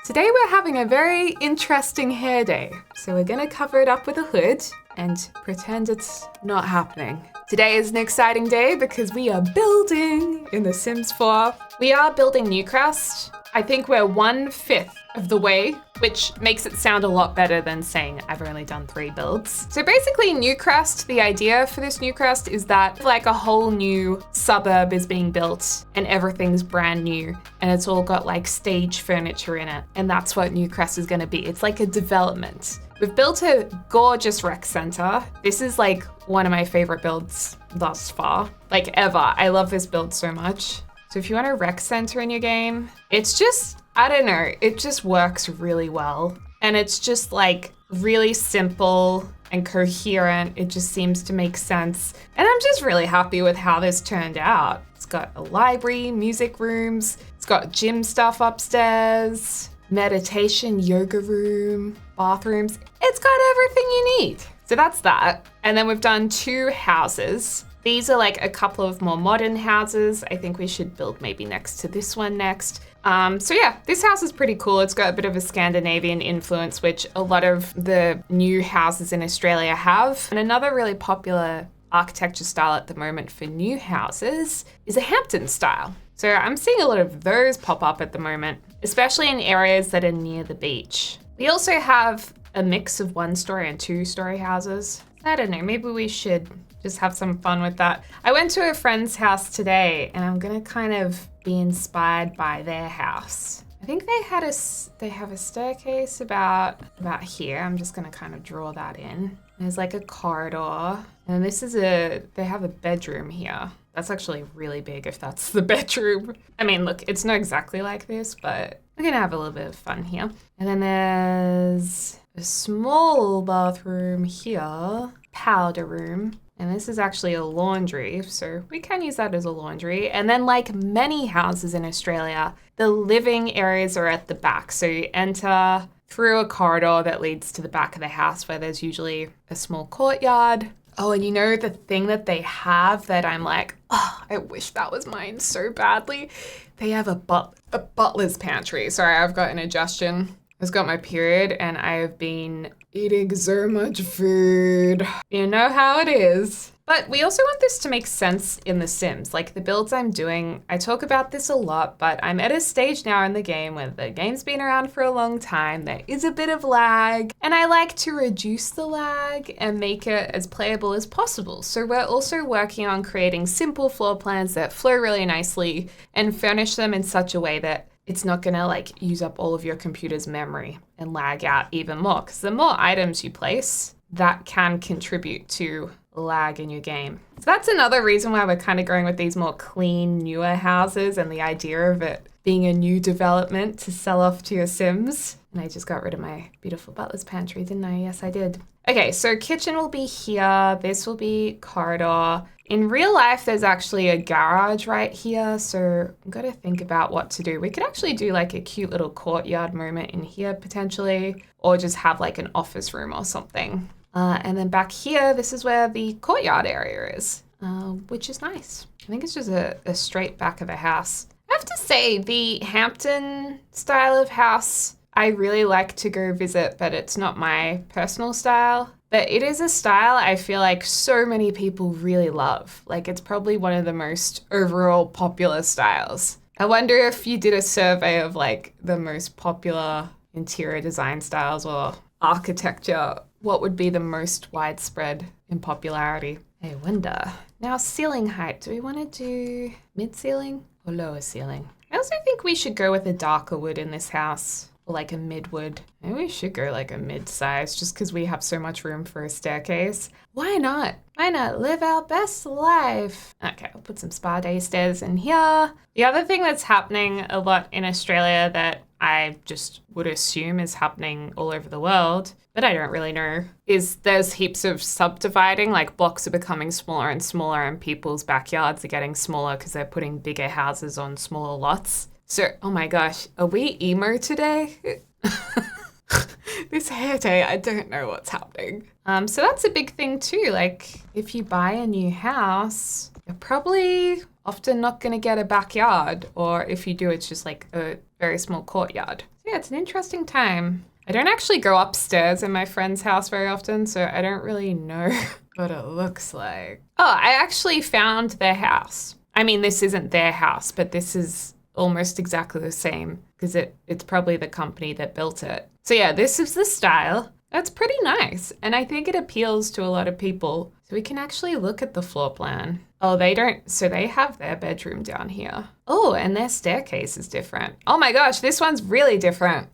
Today we're having a very interesting hair day. So we're gonna cover it up with a hood and pretend it's not happening. Today is an exciting day because we are building in The Sims 4. We are building Newcrest. I think we're 1/5 of the way, which makes it sound a lot better than saying I've only done 3 builds. So basically Newcrest, the idea for this Newcrest is that like a whole new suburb is being built and everything's brand new and it's all got like stage furniture in it. And that's what Newcrest is gonna be. It's like a development. We've built a gorgeous rec center. This is like one of my favorite builds thus far, like ever. I love this build so much. So if you want a rec center in your game, it's just, I don't know, it just works really well. And it's just like really simple and coherent. It just seems to make sense. And I'm just really happy with how this turned out. It's got a library, music rooms, it's got gym stuff upstairs, meditation, yoga room, bathrooms. It's got everything you need. So that's that. And then we've done 2 houses. These are like a couple of more modern houses. I think we should build maybe next to this one next. So yeah, this house is pretty cool. It's got a bit of a Scandinavian influence, which a lot of the new houses in Australia have. And another really popular architecture style at the moment for new houses is a Hampton style. So I'm seeing a lot of those pop up at the moment, especially in areas that are near the beach. We also have a mix of 1-story and 2-story houses. I don't know, maybe we should just have some fun with that. I went to a friend's house today and I'm gonna kind of be inspired by their house. I think they have a staircase about here. I'm just gonna kind of draw that in. There's like a corridor and they have a bedroom here. That's actually really big if that's the bedroom. I mean, look, it's not exactly like this, but we're gonna have a little bit of fun here. And then there's a small bathroom here, powder room. And this is actually a laundry, so we can use that as a laundry. And then like many houses in Australia, the living areas are at the back. So you enter through a corridor that leads to the back of the house where there's usually a small courtyard. Oh, and you know the thing that they have that I'm like, oh, I wish that was mine so badly. They have a butler's pantry. Sorry, I've got indigestion. I've got my period and I have been eating so much food. You know how it is. But we also want this to make sense in The Sims. Like the builds I'm doing, I talk about this a lot, but I'm at a stage now in the game where the game's been around for a long time. There is a bit of lag, and I like to reduce the lag and make it as playable as possible. So we're also working on creating simple floor plans that flow really nicely and furnish them in such a way that it's not gonna like use up all of your computer's memory and lag out even more. Because the more items you place, that can contribute to lag in your game. So that's another reason why we're kind of going with these more clean, newer houses and the idea of it being a new development to sell off to your Sims. And I just got rid of my beautiful butler's pantry, didn't I? Yes, I did. Okay, so kitchen will be here. This will be corridor. In real life, there's actually a garage right here, so I've got to think about what to do. We could actually do like a cute little courtyard moment in here potentially, or just have like an office room or something. And then back here, this is where the courtyard area is, which is nice. I think it's just a straight back of a house. I have to say, the Hampton style of house, I really like to go visit, but it's not my personal style. But it is a style I feel like so many people really love. Like it's probably one of the most overall popular styles. I wonder if you did a survey of like the most popular interior design styles or architecture, what would be the most widespread in popularity? I wonder. Now ceiling height, do we want to do mid-ceiling or lower ceiling? I also think we should go with a darker wood in this house. Or like a mid-wood. Maybe we should go like a mid-size just because we have so much room for a staircase. Why not? Why not live our best life? Okay, I'll put some spa day stairs in here. The other thing that's happening a lot in Australia that I just would assume is happening all over the world, but I don't really know, is there's heaps of subdividing, like blocks are becoming smaller and smaller and people's backyards are getting smaller because they're putting bigger houses on smaller lots. So, oh my gosh, are we emo today? This hair day, I don't know what's happening. So that's a big thing too. Like if you buy a new house, you're probably often not going to get a backyard, or if you do, it's just like a very small courtyard. So yeah, it's an interesting time. I don't actually go upstairs in my friend's house very often, so I don't really know what it looks like. Oh, I actually found their house. I mean, this isn't their house, but this is almost exactly the same because it's probably the company that built it. So yeah, this is the style. That's pretty nice. And I think it appeals to a lot of people. So we can actually look at the floor plan. Oh, they don't. So they have their bedroom down here. Oh, and their staircase is different. Oh my gosh, this one's really different.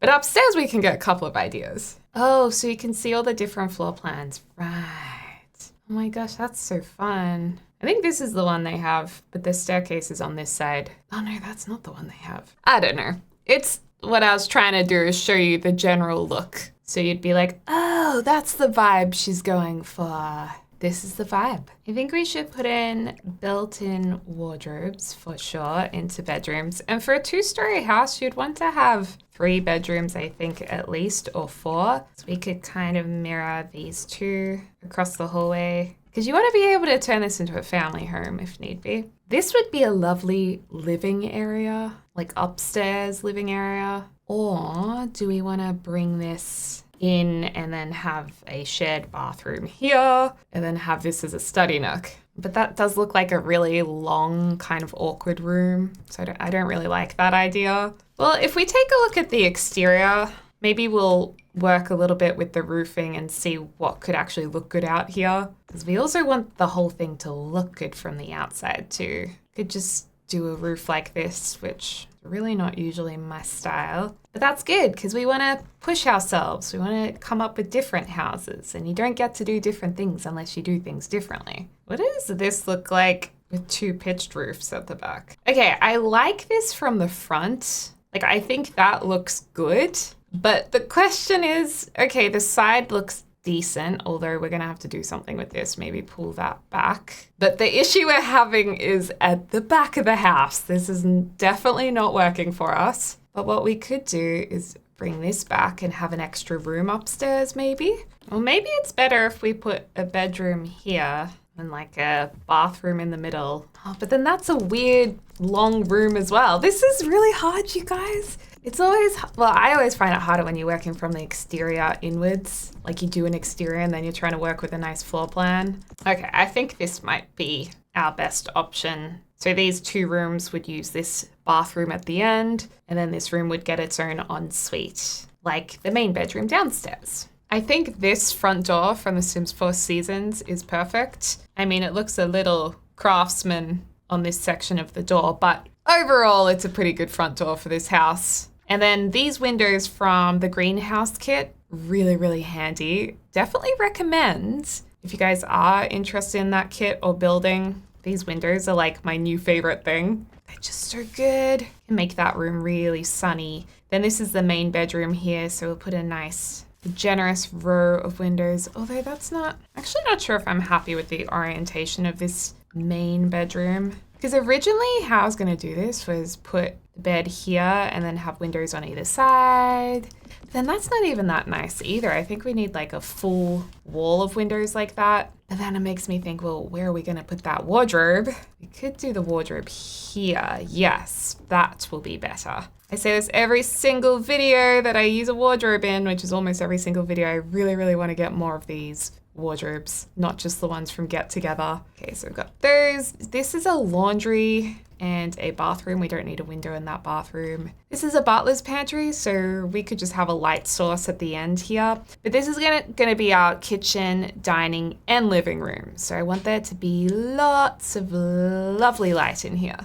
But upstairs we can get a couple of ideas. Oh, so you can see all the different floor plans. Right. Oh my gosh, that's so fun. I think this is the one they have, but the staircase is on this side. Oh no, that's not the one they have. I don't know. It's what I was trying to do is show you the general look. So you'd be like, oh, that's the vibe she's going for. This is the vibe. I think we should put in built-in wardrobes for sure into bedrooms. And for a 2-story house, you'd want to have 3 bedrooms, I think, at least, or 4. So we could kind of mirror these 2 across the hallway. Because you want to be able to turn this into a family home if need be. This would be a lovely living area, like upstairs living area. Or do we want to bring this in and then have a shared bathroom here and then have this as a study nook? But that does look like a really long kind of awkward room. So I don't really like that idea. Well, if we take a look at the exterior, maybe we'll work a little bit with the roofing and see what could actually look good out here. Because we also want the whole thing to look good from the outside too. Could just do a roof like this, which is really not usually my style. But that's good because we want to push ourselves. We want to come up with different houses, and you don't get to do different things unless you do things differently. What does this look like with 2 pitched roofs at the back? Okay, I like this from the front. Like, I think that looks good. But the question is, okay, the side looks decent, although we're going to have to do something with this, maybe pull that back. But the issue we're having is at the back of the house. This is definitely not working for us. But what we could do is bring this back and have an extra room upstairs, maybe. Or maybe it's better if we put a bedroom here and like a bathroom in the middle. Oh, but then that's a weird long room as well. This is really hard, you guys. It's always, well, I always find it harder when you're working from the exterior inwards. Like you do an exterior and then you're trying to work with a nice floor plan. Okay, I think this might be our best option. So these 2 rooms would use this bathroom at the end, and then this room would get its own ensuite, like the main bedroom downstairs. I think this front door from The Sims 4 Seasons is perfect. I mean, it looks a little craftsman on this section of the door, but overall, it's a pretty good front door for this house. And then these windows from the greenhouse kit, really, really handy. Definitely recommend if you guys are interested in that kit or building. These windows are like my new favorite thing. They're just so good. Can make that room really sunny. Then this is the main bedroom here, so we'll put a nice generous row of windows. Although that's not, actually not sure if I'm happy with the orientation of this main bedroom. Because originally how I was going to do this was put the bed here and then have windows on either side. But then that's not even that nice either. I think we need like a full wall of windows like that. And then it makes me think, well, where are we going to put that wardrobe? We could do the wardrobe here. Yes, that will be better. I say this every single video that I use a wardrobe in, which is almost every single video. I really, really want to get more of these wardrobes, not just the ones from Get Together. Okay, so we've got those. This is a laundry and a bathroom. We don't need a window in that bathroom. This is a butler's pantry, so we could just have a light source at the end here. But this is gonna be our kitchen, dining, and living room. So I want there to be lots of lovely light in here.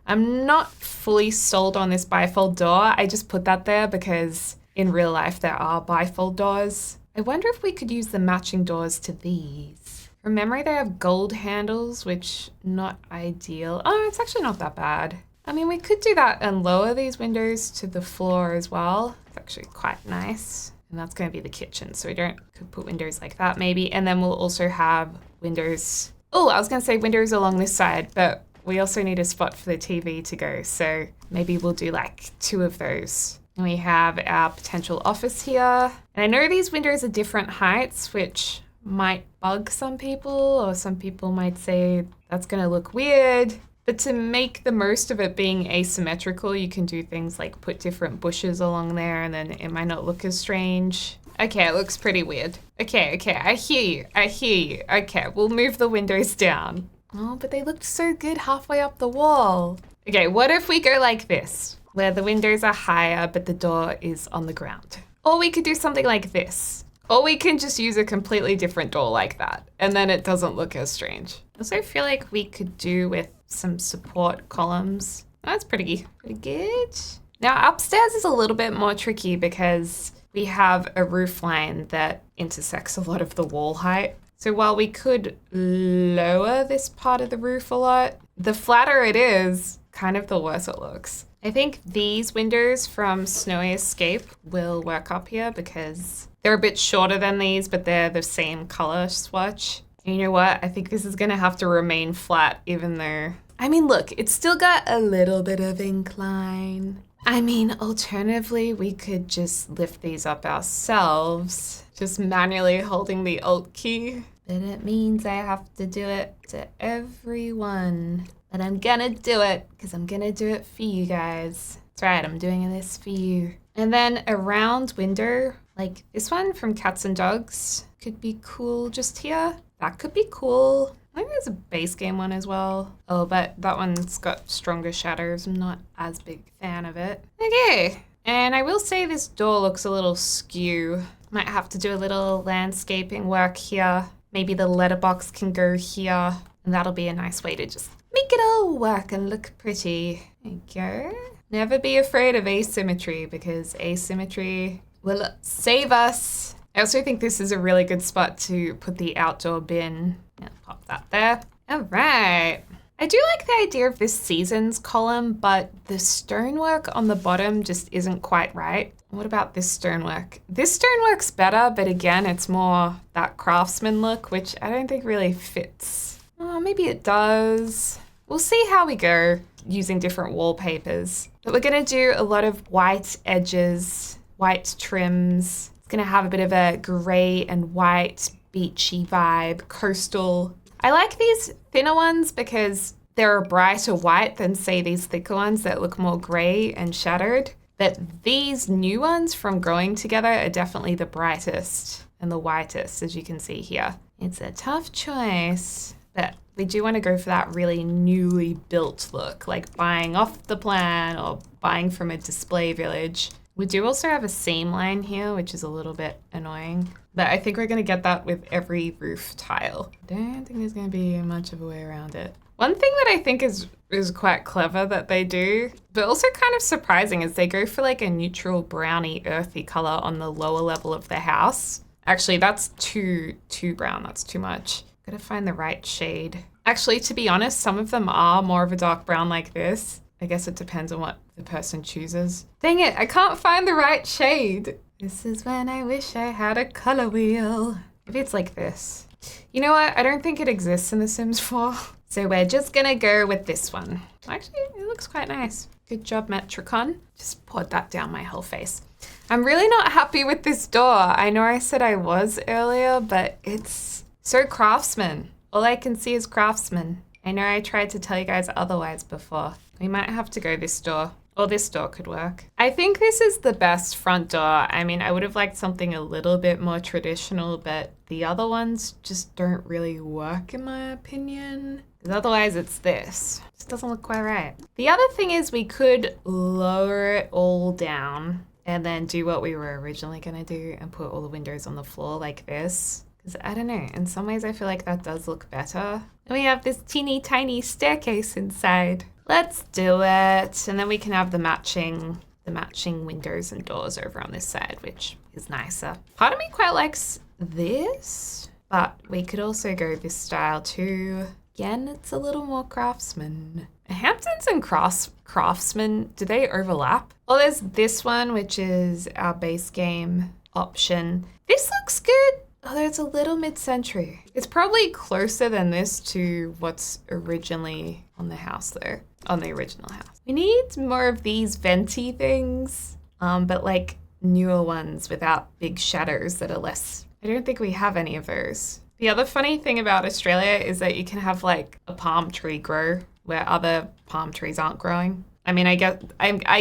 I'm not fully sold on this bifold door. I just put that there because in real life there are bifold doors. I wonder if we could use the matching doors to these. From memory, they have gold handles, which not ideal. Oh, it's actually not that bad. I mean, we could do that and lower these windows to the floor as well. It's actually quite nice. And that's going to be the kitchen, so could put windows like that maybe. And then we'll also have windows. Oh, I was going to say windows along this side, but we also need a spot for the TV to go. So maybe we'll do like 2 of those. And we have our potential office here. And I know these windows are different heights, which might bug some people, or some people might say that's gonna look weird. But to make the most of it being asymmetrical, you can do things like put different bushes along there and then it might not look as strange. Okay, it looks pretty weird. Okay, I hear you. Okay, we'll move the windows down. Oh, but they looked so good halfway up the wall. Okay, what if we go like this, where the windows are higher but the door is on the ground? Or we could do something like this. Or we can just use a completely different door like that, and then it doesn't look as strange. I also feel like we could do with some support columns. That's pretty good. Now upstairs is a little bit more tricky because we have a roof line that intersects a lot of the wall height. So while we could lower this part of the roof a lot, the flatter it is, kind of the worse it looks. I think these windows from Snowy Escape will work up here because they're a bit shorter than these, but they're the same color swatch. And you know what? I think this is gonna have to remain flat even though, I mean, look, it's still got a little bit of incline. I mean, alternatively, we could just lift these up ourselves, just manually holding the Alt key. But it means I have to do it to everyone. But I'm gonna do it, because I'm gonna do it for you guys. That's right, I'm doing this for you. And then a round window, like this one from Cats and Dogs, could be cool just here. That could be cool. I think there's a base game one as well. Oh, but that one's got stronger shadows. I'm not as big a fan of it. Okay, and I will say this door looks a little skew. Might have to do a little landscaping work here. Maybe the letterbox can go here, and that'll be a nice way to just make it all work and look pretty. There you go. Never be afraid of asymmetry, because asymmetry will save us. I also think this is a really good spot to put the outdoor bin. Yeah, pop that there. All right. I do like the idea of this seasons column, but the stonework on the bottom just isn't quite right. What about this stonework? This stonework's better, but again, it's more that craftsman look, which I don't think really fits. Oh, maybe it does. We'll see how we go using different wallpapers. But we're gonna do a lot of white edges, white trims. It's gonna have a bit of a gray and white beachy vibe, coastal. I like these thinner ones because they're a brighter white than say these thicker ones that look more gray and shadowed. But these new ones from Growing Together are definitely the brightest and the whitest, as you can see here. It's a tough choice, but we do want to go for that really newly built look, like buying off the plan or buying from a display village. We do also have a seam line here, which is a little bit annoying, but I think we're going to get that with every roof tile. I don't think there's going to be much of a way around it. One thing that I think is quite clever that they do, but also kind of surprising, is they go for like a neutral browny earthy color on the lower level of the house. Actually, that's too brown. That's too much. Gotta find the right shade. Actually, to be honest, some of them are more of a dark brown like this. I guess it depends on what the person chooses. Dang it, I can't find the right shade. This is when I wish I had a color wheel. Maybe it's like this. You know what? I don't think it exists in The Sims 4. So we're just gonna go with this one. Actually, it looks quite nice. Good job, Metricon. Just poured that down my whole face. I'm really not happy with this door. I know I said I was earlier, but it's so craftsman. All I can see is craftsman. I know I tried to tell you guys otherwise before. We might have to go this door, or this door could work. I think this is the best front door. I mean, I would have liked something a little bit more traditional, but the other ones just don't really work in my opinion. Because otherwise it's this. It just doesn't look quite right. The other thing is we could lower it all down and then do what we were originally gonna do and put all the windows on the floor like this. Because I don't know, in some ways I feel like that does look better. And we have this teeny tiny staircase inside. Let's do it. And then we can have the matching windows and doors over on this side, which is nicer. Part of me quite likes this, but we could also go this style too. Again, it's a little more craftsman. Hamptons and craftsman, do they overlap? Well, there's this one, which is our base game option. This looks good. Although it's a little mid-century. It's probably closer than this to what's originally on the house though, on the original house. We need more of these venti things, but like newer ones without big shadows that are less. I don't think we have any of those. The other funny thing about Australia is that you can have like a palm tree grow where other palm trees aren't growing. I mean, I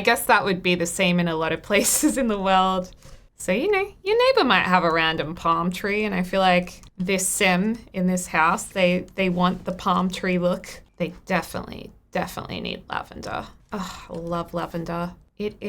guess that would be the same in a lot of places in the world. So, you know, your neighbor might have a random palm tree, and I feel like this sim in this house, they want the palm tree look. They definitely need lavender. Oh, I love lavender. It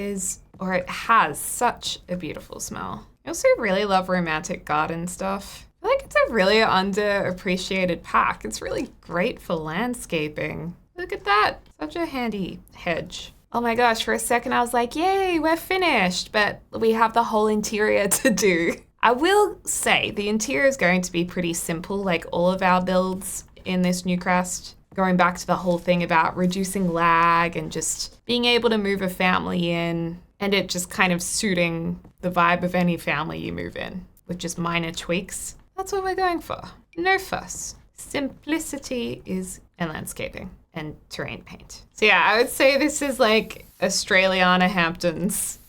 has such a beautiful smell. I also really love romantic garden stuff. I feel like it's a really underappreciated pack. It's really great for landscaping. Look at that. Such a handy hedge. Oh my gosh, for a second I was like, yay, we're finished, but we have the whole interior to do. I will say the interior is going to be pretty simple, like all of our builds in this Newcrest. Going back to the whole thing about reducing lag and just being able to move a family in, and it just kind of suiting the vibe of any family you move in with just minor tweaks. That's what we're going for. No fuss. Simplicity and landscaping and terrain paint. So yeah, I would say this is like Australiana Hamptons.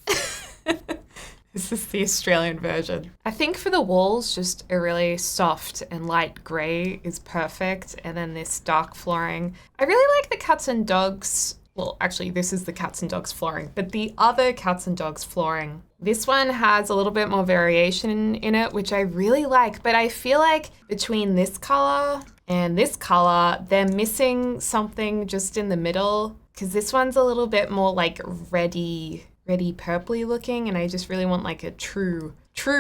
This is the Australian version. I think for the walls, just a really soft and light grey is perfect. And then this dark flooring. I really like the cats and dogs. Well, actually, this is the cats and dogs flooring, but the other cats and dogs flooring. This one has a little bit more variation in it, which I really like. But I feel like between this color and this color, they're missing something just in the middle, because this one's a little bit more like reddy purpley looking, and I just really want like a true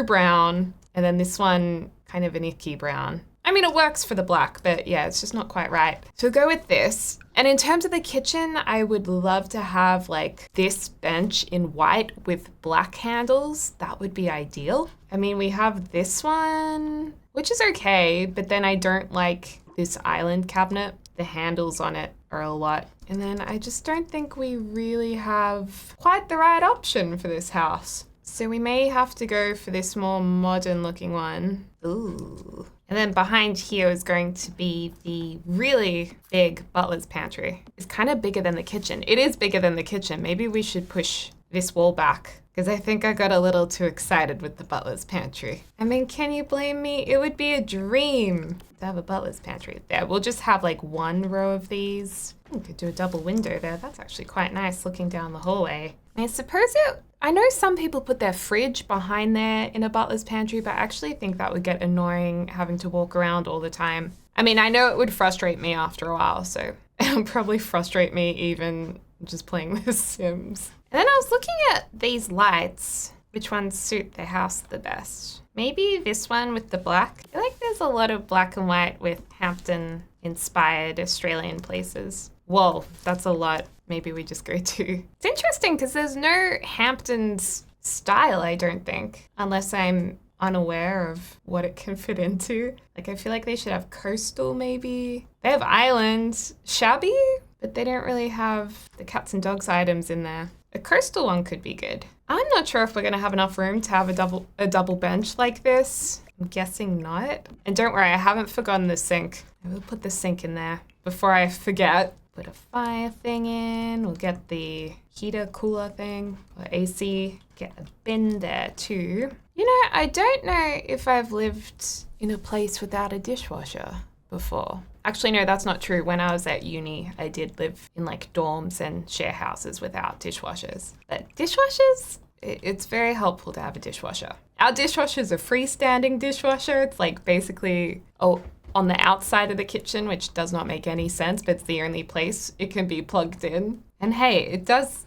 brown, and then this one kind of an icky brown. I mean, it works for the black, but yeah, it's just not quite right. So go with this. And in terms of the kitchen, I would love to have like this bench in white with black handles. That would be ideal. I mean, we have this one, which is okay, but then I don't like this island cabinet. The handles on it are a lot. And then I just don't think we really have quite the right option for this house. So we may have to go for this more modern looking one. Ooh. And then behind here is going to be the really big butler's pantry. It's kind of bigger than the kitchen. It is bigger than the kitchen. Maybe we should push this wall back, because I think I got a little too excited with the butler's pantry. I mean, can you blame me? It would be a dream to have a butler's pantry there. We'll just have like one row of these. We could do a double window there. That's actually quite nice looking down the hallway. I suppose I know some people put their fridge behind there in a butler's pantry, but I actually think that would get annoying having to walk around all the time. I mean, I know it would frustrate me after a while, so it'll probably frustrate me even just playing with Sims. And then I was looking at these lights, which ones suit the house the best. Maybe this one with the black. I feel like there's a lot of black and white with Hampton-inspired Australian places. Whoa, that's a lot. Maybe we just go to... It's interesting because there's no Hamptons style, I don't think, unless I'm unaware of what it can fit into. Like, I feel like they should have coastal, maybe. They have island, shabby, but they don't really have the cats and dogs items in there. A coastal one could be good. I'm not sure if we're going to have enough room to have a double bench like this. I'm guessing not. And don't worry, I haven't forgotten the sink. I will put the sink in there before I forget. Put a fire thing in. We'll get the heater cooler thing, or AC. Get a bin there too. You know, I don't know if I've lived in a place without a dishwasher before. Actually, no, that's not true. When I was at uni, I did live in like dorms and share houses without dishwashers. But dishwashers, it's very helpful to have a dishwasher. Our dishwasher is a freestanding dishwasher. It's like basically on the outside of the kitchen, which does not make any sense, but it's the only place it can be plugged in. And hey, it does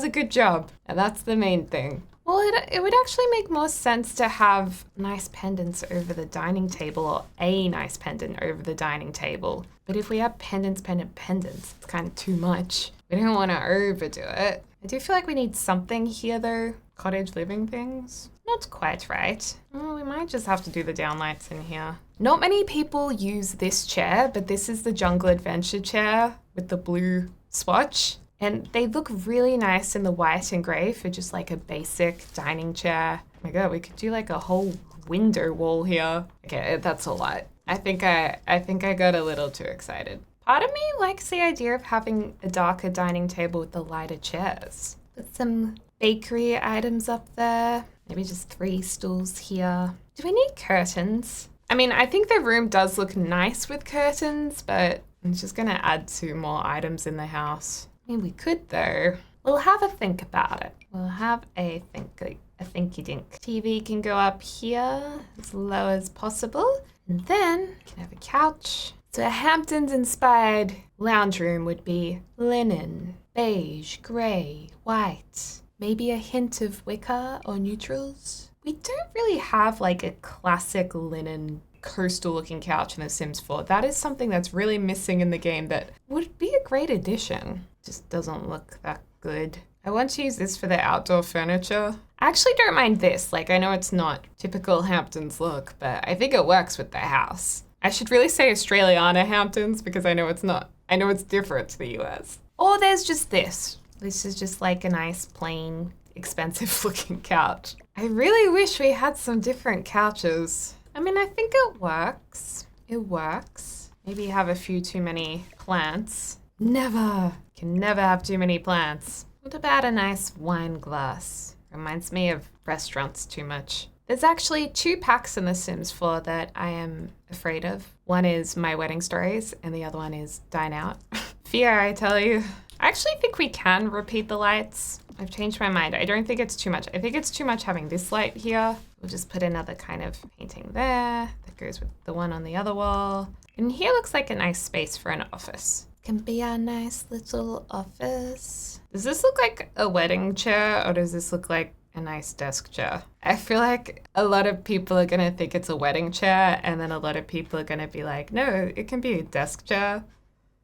a good job, and that's the main thing. Well, it would actually make more sense to have nice pendants over the dining table, or a nice pendant over the dining table. But if we have pendants, it's kind of too much. We don't want to overdo it. I do feel like we need something here though. Cottage living things. Not quite right. Oh, we might just have to do the downlights in here. Not many people use this chair, but this is the Jungle Adventure chair with the blue swatch. And they look really nice in the white and grey for just like a basic dining chair. Oh my god, we could do like a whole window wall here. Okay, that's a lot. I think I got a little too excited. Part of me likes the idea of having a darker dining table with the lighter chairs. With some bakery items up there. Maybe just 3 stools here. Do we need curtains? I mean, I think the room does look nice with curtains, but I'm just gonna add 2 more items in the house. I mean, we could though. We'll have a think about it. We'll have a thinky dink. TV can go up here as low as possible. And then we can have a couch. So a Hamptons inspired lounge room would be linen, beige, grey, white. Maybe a hint of wicker or neutrals. We don't really have like a classic linen coastal looking couch in The Sims 4. That is something that's really missing in the game that would be a great addition. Just doesn't look that good. I want to use this for the outdoor furniture. I actually don't mind this. Like, I know it's not typical Hamptons look, but I think it works with the house. I should really say Australiana Hamptons because I know it's not. I know it's different to the US. Or there's just this. This is just like a nice, plain, expensive looking couch. I really wish we had some different couches. I mean, I think it works. It works. Maybe have a few too many plants. Never. Can never have too many plants. What about a nice wine glass? Reminds me of restaurants too much. There's actually 2 packs in The Sims 4 that I am afraid of. One is My Wedding Stories and the other one is Dine Out. Fear, I tell you. I actually think we can repeat the lights. I've changed my mind. I don't think it's too much. I think it's too much having this light here. We'll just put another kind of painting there that goes with the one on the other wall. And here looks like a nice space for an office. Can be our nice little office. Does this look like a wedding chair or does this look like a nice desk chair? I feel like a lot of people are gonna think it's a wedding chair and then a lot of people are gonna be like, no, it can be a desk chair.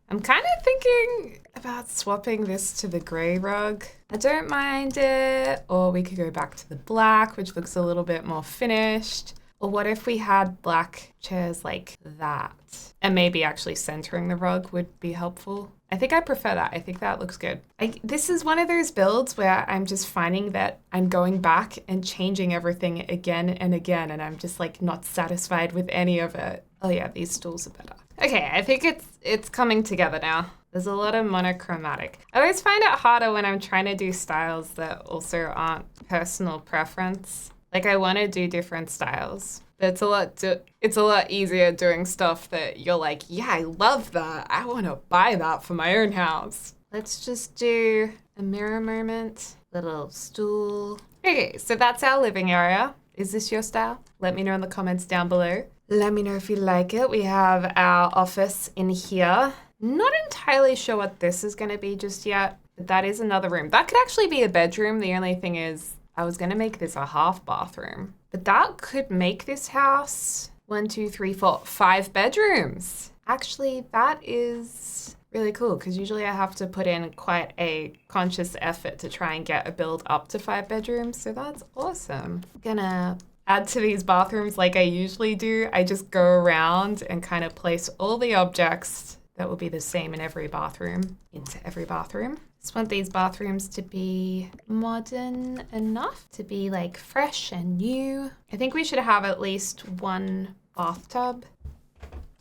I'm kind of thinking about swapping this to the grey rug. I don't mind it. Or we could go back to the black, which looks a little bit more finished. Or what if we had black chairs like that? And maybe actually centering the rug would be helpful. I think I prefer that. I think that looks good. This is one of those builds where I'm just finding that I'm going back and changing everything again and again, and I'm just like not satisfied with any of it. Oh yeah, these stools are better. Okay, I think it's coming together now. There's a lot of monochromatic. I always find it harder when I'm trying to do styles that also aren't personal preference. Like I want to do different styles. But it's a lot easier doing stuff that you're like, yeah, I love that. I want to buy that for my own house. Let's just do a mirror moment, little stool. Okay, so that's our living area. Is this your style? Let me know in the comments down below. Let me know if you like it. We have our office in here. Not entirely sure what this is going to be just yet, but that is another room. That could actually be a bedroom. The only thing is I was going to make this a half bathroom, but that could make this house 1, 2, 3, 4, 5 bedrooms. Actually, that is really cool because usually I have to put in quite a conscious effort to try and get a build up to 5 bedrooms. So that's awesome. I'm gonna add to these bathrooms like I usually do. I just go around and kind of place all the objects that will be the same in every bathroom into every bathroom. Just want these bathrooms to be modern enough to be like fresh and new. I think we should have at least 1 bathtub.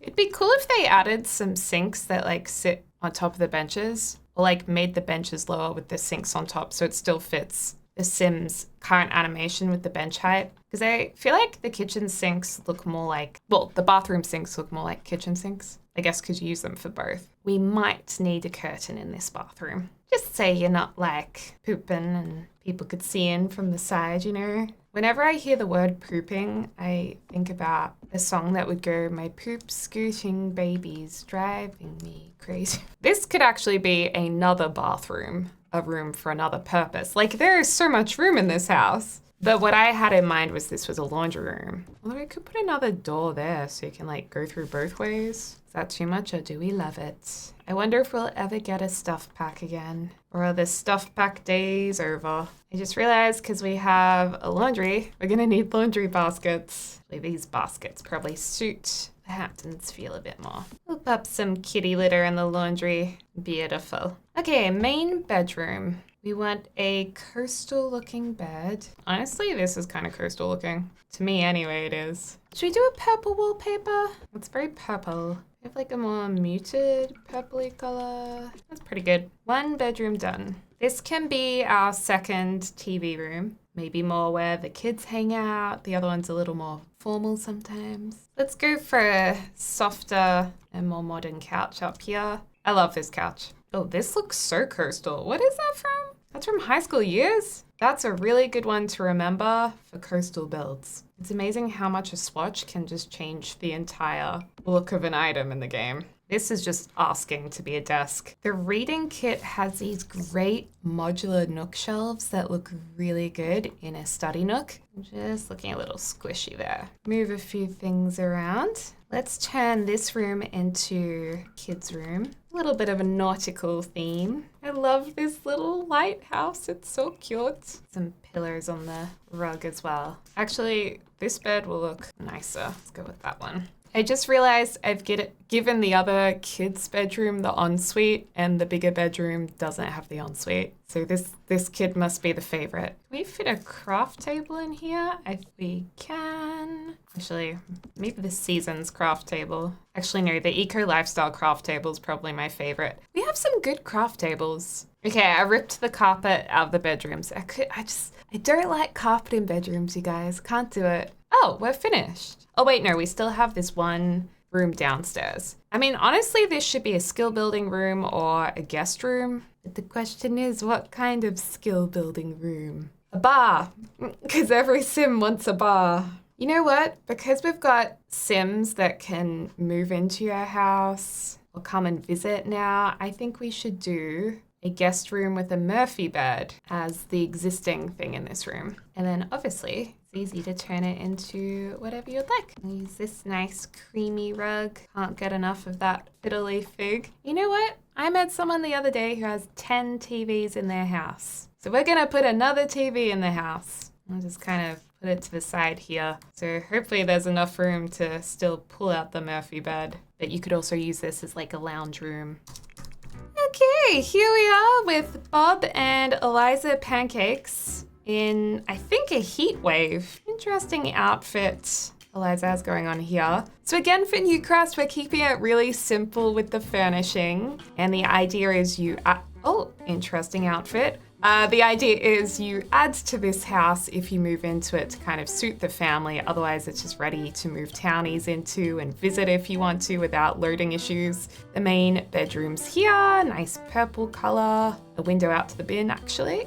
It'd be cool if they added some sinks that like sit on top of the benches or like made the benches lower with the sinks on top so it still fits the Sims current animation with the bench height. Because I feel like the kitchen sinks look more like, well, the bathroom sinks look more like kitchen sinks. I guess because you use them for both. We might need a curtain in this bathroom. Just so you're not like pooping and people could see in from the side, you know? Whenever I hear the word pooping, I think about a song that would go, my poop scooting babies driving me crazy. This could actually be another bathroom, a room for another purpose. Like there is so much room in this house. But what I had in mind was this was a laundry room. Although I could put another door there so you can like go through both ways. Is that too much or do we love it? I wonder if we'll ever get a stuff pack again. Or are the stuff pack days over? I just realized because we have a laundry, we're gonna need laundry baskets. These baskets probably suit the Hamptons feel a bit more. Whip up some kitty litter in the laundry. Beautiful. Okay, main bedroom. We want a coastal looking bed. Honestly, this is kind of coastal looking. To me anyway, it is. Should we do a purple wallpaper? It's very purple. We have like a more muted purpley color. That's pretty good. 1 bedroom done. This can be our second TV room, maybe more where the kids hang out. The other one's a little more formal sometimes. Let's go for a softer and more modern couch up here. I love this couch. Oh, this looks so coastal. What is that from? That's from high school years. That's a really good one to remember for coastal builds. It's amazing how much a swatch can just change the entire look of an item in the game. This is just asking to be a desk. The reading kit has these great modular nook shelves that look really good in a study nook. I'm just looking a little squishy there. Move a few things around. Let's turn this room into kids' room. A little bit of a nautical theme. I love this little lighthouse. It's so cute. Some pillows on the rug as well. Actually, this bed will look nicer. Let's go with that one. I just realized I've given the other kids' bedroom the ensuite and the bigger bedroom doesn't have the ensuite. So this kid must be the favorite. Can we fit a craft table in here? I think we can. Actually, maybe the season's craft table. Actually, no, the eco lifestyle craft table is probably my favorite. We have some good craft tables. Okay, I ripped the carpet out of the bedrooms. I don't like carpet in bedrooms, you guys. Can't do it. Oh, we're finished. Oh wait, no, we still have this one room downstairs. I mean, honestly, this should be a skill building room or a guest room. But the question is, what kind of skill building room? A bar, because every sim wants a bar. You know what? Because we've got sims that can move into your house or come and visit now, I think we should do a guest room with a Murphy bed as the existing thing in this room. And then obviously, it's easy to turn it into whatever you'd like. I'll use this nice creamy rug. Can't get enough of that fiddly fig. You know what? I met someone the other day who has 10 TVs in their house. So we're gonna put another TV in the house. I'll just kind of put it to the side here. So hopefully there's enough room to still pull out the Murphy bed. But you could also use this as like a lounge room. Okay, here we are with Bob and Eliza Pancakes in, I think, a heat wave. Interesting outfit Eliza has going on here. So again, for Newcrest, we're keeping it really simple with the furnishing. And the idea is interesting outfit. The idea is you add to this house if you move into it to kind of suit the family. Otherwise, it's just ready to move townies into and visit if you want to without loading issues. The main bedroom's here, nice purple color. A window out to the bin, actually.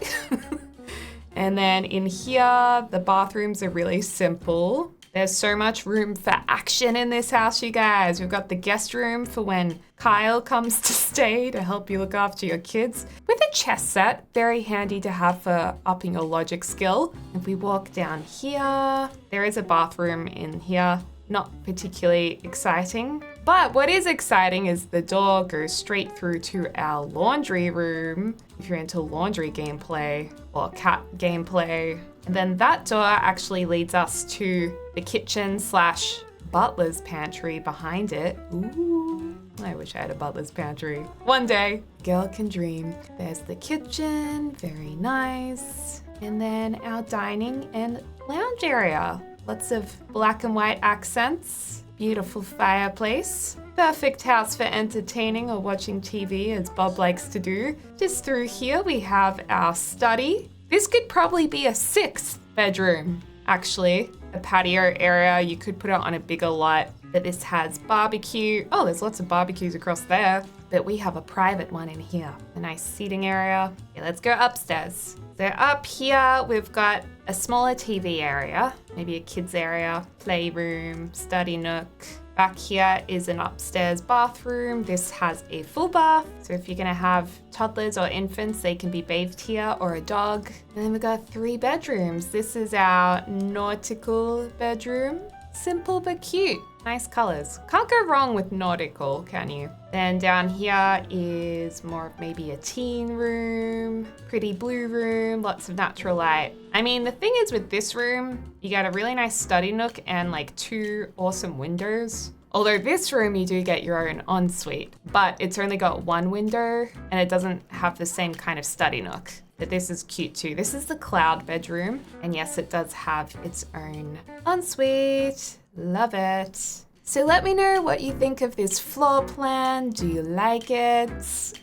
And then in here, the bathrooms are really simple. There's so much room for action in this house, you guys. We've got the guest room for when Kyle comes to stay to help you look after your kids. With a chess set, very handy to have for upping your logic skill. If we walk down here, there is a bathroom in here. Not particularly exciting. But what is exciting is the door goes straight through to our laundry room. If you're into laundry gameplay or cat gameplay. And then that door actually leads us to the kitchen / butler's pantry behind it. Ooh, I wish I had a butler's pantry. One day, girl can dream. There's the kitchen, very nice. And then our dining and lounge area. Lots of black and white accents. Beautiful fireplace. Perfect house for entertaining or watching TV, as Bob likes to do. Just through here, we have our study. This could probably be a 6th bedroom, actually. A patio area, you could put it on a bigger lot, but this has barbecue. Oh, there's lots of barbecues across there, but we have a private one in here. A nice seating area. Okay, let's go upstairs. So up here, we've got a smaller TV area, maybe a kids area, playroom, study nook. Back here is an upstairs bathroom. This has a full bath. So if you're gonna have toddlers or infants, they can be bathed here, or a dog. And then we've got 3 bedrooms. This is our nautical bedroom. Simple but cute. Nice colors. Can't go wrong with nautical, can you? Then down here is more of maybe a teen room, pretty blue room, lots of natural light. I mean, the thing is with this room, you got a really nice study nook and like 2 awesome windows. Although this room, you do get your own ensuite, but it's only got 1 window and it doesn't have the same kind of study nook. But this is cute too. This is the cloud bedroom. And yes, it does have its own ensuite. Love it. So let me know what you think of this floor plan. Do you like it?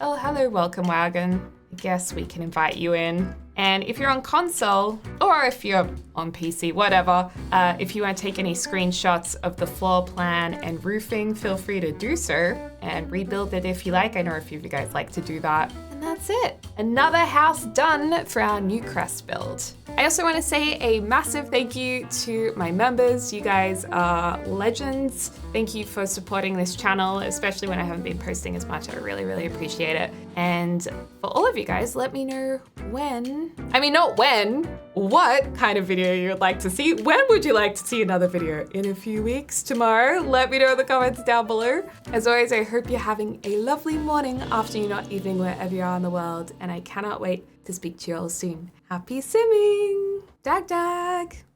Oh, hello, welcome wagon. I guess we can invite you in. And if you're on console, or if you're on PC, whatever, if you want to take any screenshots of the floor plan and roofing, feel free to do so and rebuild it if you like. I know a few of you guys like to do that. And that's it. Another house done for our Newcrest build. I also want to say a massive thank you to my members. You guys are legends. Thank you for supporting this channel, especially when I haven't been posting as much. I really, really appreciate it. And for all of you guys, let me know what kind of video you would like to see. When would you like to see another video? In a few weeks? Tomorrow? Let me know in the comments down below. As always, I hope you're having a lovely morning, afternoon, or evening, wherever you are in the world. And I cannot wait to speak to you all soon. Happy simming! Dag dag!